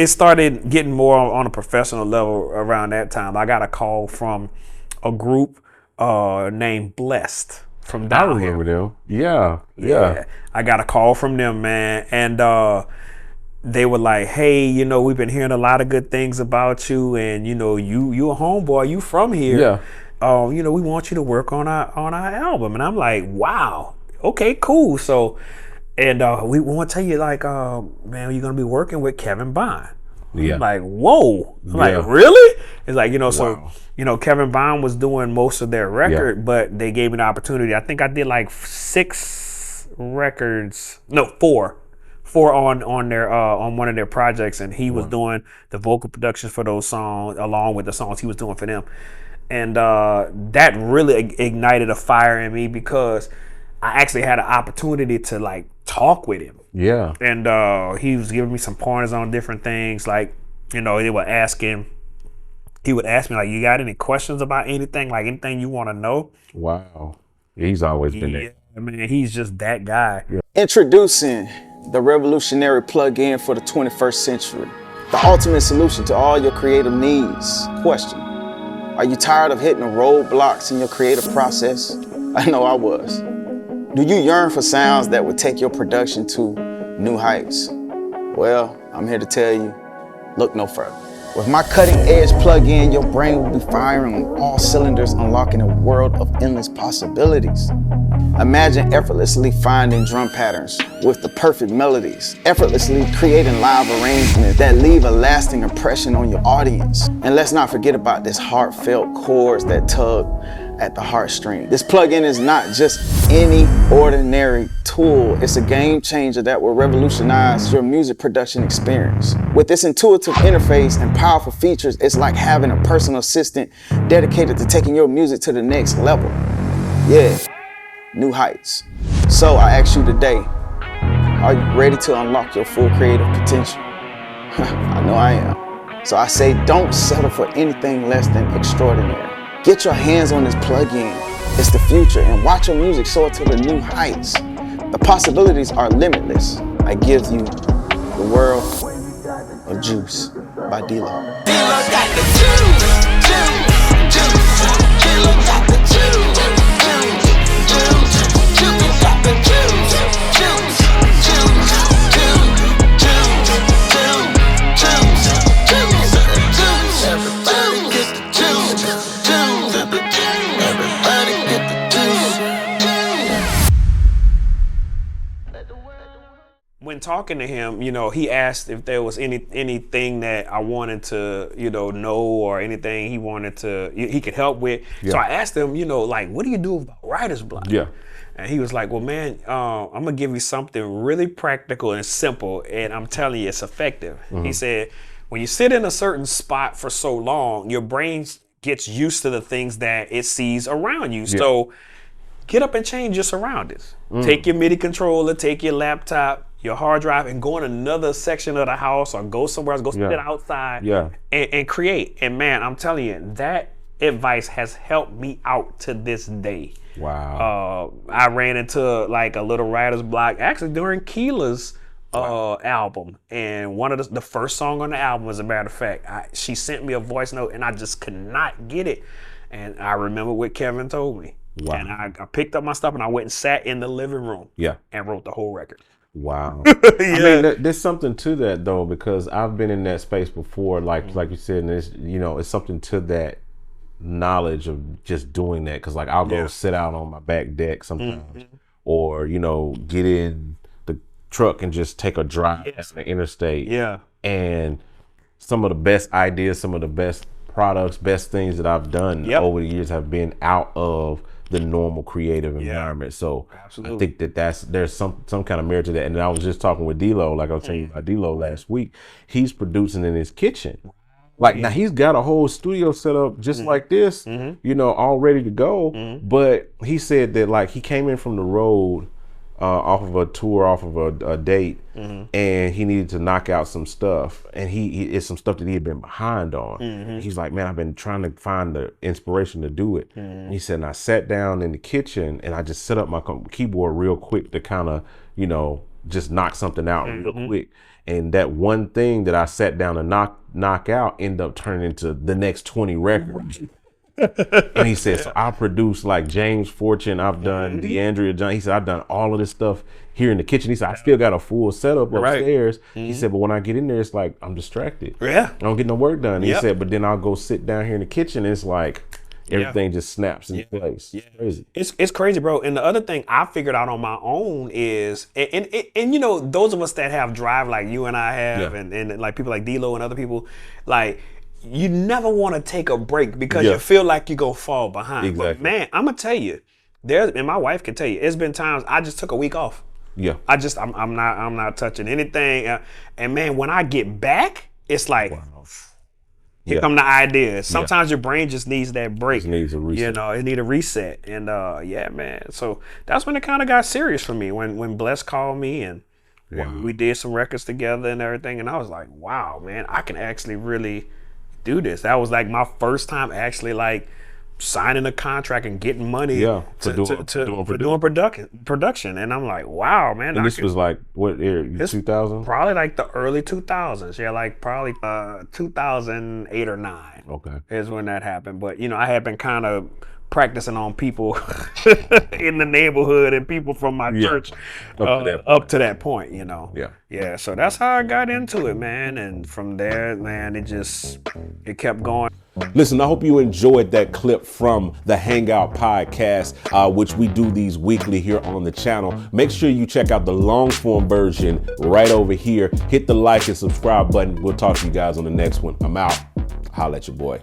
it started getting more on a professional level around that time. I got a call from a group named Blessed from I down here. remember them. Yeah. Yeah, I got a call from them, man, and they were like, "Hey, you know, we've been hearing a lot of good things about you, and you know, you a homeboy, you from here. Yeah. You know, we want you to work on our album." And I'm like, "Wow, okay, cool." So, and we want to tell you, like, man, you're gonna be working with Kevin Bond. I'm Yeah. like, whoa. I'm like, Yeah. really? It's like, you know, so, Wow. you know, Kevin Bond was doing most of their record, but they gave me the opportunity. I think I did like 6 records, no, 4. 4 on their on one of their projects, and he was doing the vocal production for those songs along with the songs he was doing for them. And that really ignited a fire in me because I actually had an opportunity to like talk with him. Yeah. And he was giving me some pointers on different things. Like, you know, he would ask me, like, you got any questions about anything? Like, anything you want to know? Wow. He's always been there. Yeah, I mean, he's just that guy. Yeah. Introducing the revolutionary plug-in for the 21st century. The ultimate solution to all your creative needs. Question: are you tired of hitting the roadblocks in your creative process? I know I was. Do you yearn for sounds that would take your production to new heights? Well, I'm here to tell you, look no further. With my cutting-edge plug-in, your brain will be firing on all cylinders, unlocking a world of endless possibilities. Imagine effortlessly finding drum patterns with the perfect melodies, effortlessly creating live arrangements that leave a lasting impression on your audience. And let's not forget about this heartfelt chords that tug at the heartstring. This plugin is not just any ordinary tool. It's a game changer that will revolutionize your music production experience. With this intuitive interface and powerful features, it's like having a personal assistant dedicated to taking your music to the next level. Yeah, new heights. So I ask you today, are you ready to unlock your full creative potential? I know I am. So I say, don't settle for anything less than extraordinary. Get your hands on this plugin. It's the future, and watch your music soar to the new heights. The possibilities are limitless. I give you the world of juice by D-Lo. D-Lo got the juice, juice, juice. D-Lo got the juice, juice, juice. D-Lo got the juice, juice, juice, juice, juice, juice, juice, juice. Everybody get the juice, juice. Everybody get the juice. When talking to him, you know, he asked if there was anything that I wanted to, you know or anything he wanted to, he could help with. Yeah. So I asked him, you know, like, what do you do about writer's block? Yeah. And he was like, well, man, I'm going to give you something really practical and simple, and I'm telling you, it's effective. He said, when you sit in a certain spot for so long, your brain gets used to the things that it sees around you. So get up and change your surroundings. Take your MIDI controller, take your laptop, your hard drive, and go in another section of the house or go somewhere else, go sit outside and create. And man, I'm telling you, that advice has helped me out to this day. Wow. I ran into like a little writer's block actually during Keyla's album, and one of the first song on the album, as a matter of fact, she sent me a voice note and I just could not get it. And I remember what Kevin told me. Wow. And I picked up my stuff and I went and sat in the living room and wrote the whole record. Wow. I mean, there's something to that though, because I've been in that space before, like you said, and it's, you know, it's something to that knowledge of just doing that. Cause like I'll go sit out on my back deck sometimes, or, you know, get in the truck and just take a drive down the interstate. Yeah. And some of the best ideas, some of the best products, best things that I've done over the years have been out of the normal creative environment. So I think there's some kind of merit to that. And I was just talking with D-Lo, like I was telling you about D-Lo last week. He's producing in his kitchen. Like now he's got a whole studio set up just like this, you know, all ready to go. But he said that like he came in from the road off of a tour, off of a date, and he needed to knock out some stuff, and he it's some stuff that he had been behind on. He's like, man, I've been trying to find the inspiration to do it. And he said, and I sat down in the kitchen and I just set up my keyboard real quick to kind of, you know, just knock something out real quick. And that one thing that I sat down to knock out ended up turning into the next 20 records. And he said, so I produced like James Fortune, I've done DeAndrea John. He said, I've done all of this stuff here in the kitchen. He said, I still got a full setup upstairs. He said, but when I get in there, it's like I'm distracted. I don't get no work done. He said, but then I'll go sit down here in the kitchen and it's like everything just snaps into place. It's crazy. It's crazy, bro. And the other thing I figured out on my own is, and you know, those of us that have drive like you and I have, and like people like D-Lo and other people, like, you never want to take a break because you feel like you're going to fall behind. Exactly. But man, I'm going to tell you, and my wife can tell you, it's been times I just took a week off. I'm not touching anything. And man, when I get back, it's like, here come the ideas. Sometimes your brain just needs that break. It needs a reset. You know, it need a reset. And yeah, man. So that's when it kind of got serious for me, when Bless called me and we did some records together and everything. And I was like, wow, man, I can actually really do this. That was like my first time actually like signing a contract and getting money for doing production. And I'm like, wow, man. And this was like what year? 2000? Probably like the early 2000s. Yeah, like probably 2008 or 9. Okay, is when that happened. But you know, I had been kind of practicing on people in the neighborhood and people from my church up to that point, you know. Yeah, so that's how I got into it, man. And from there, man, it kept going. Listen, I hope you enjoyed that clip from the Hangout podcast, which we do these weekly here on the channel. Make sure you check out the long form version right over here. Hit the like and subscribe button. We'll talk to you guys on the next one. I'm out. Holla at your boy.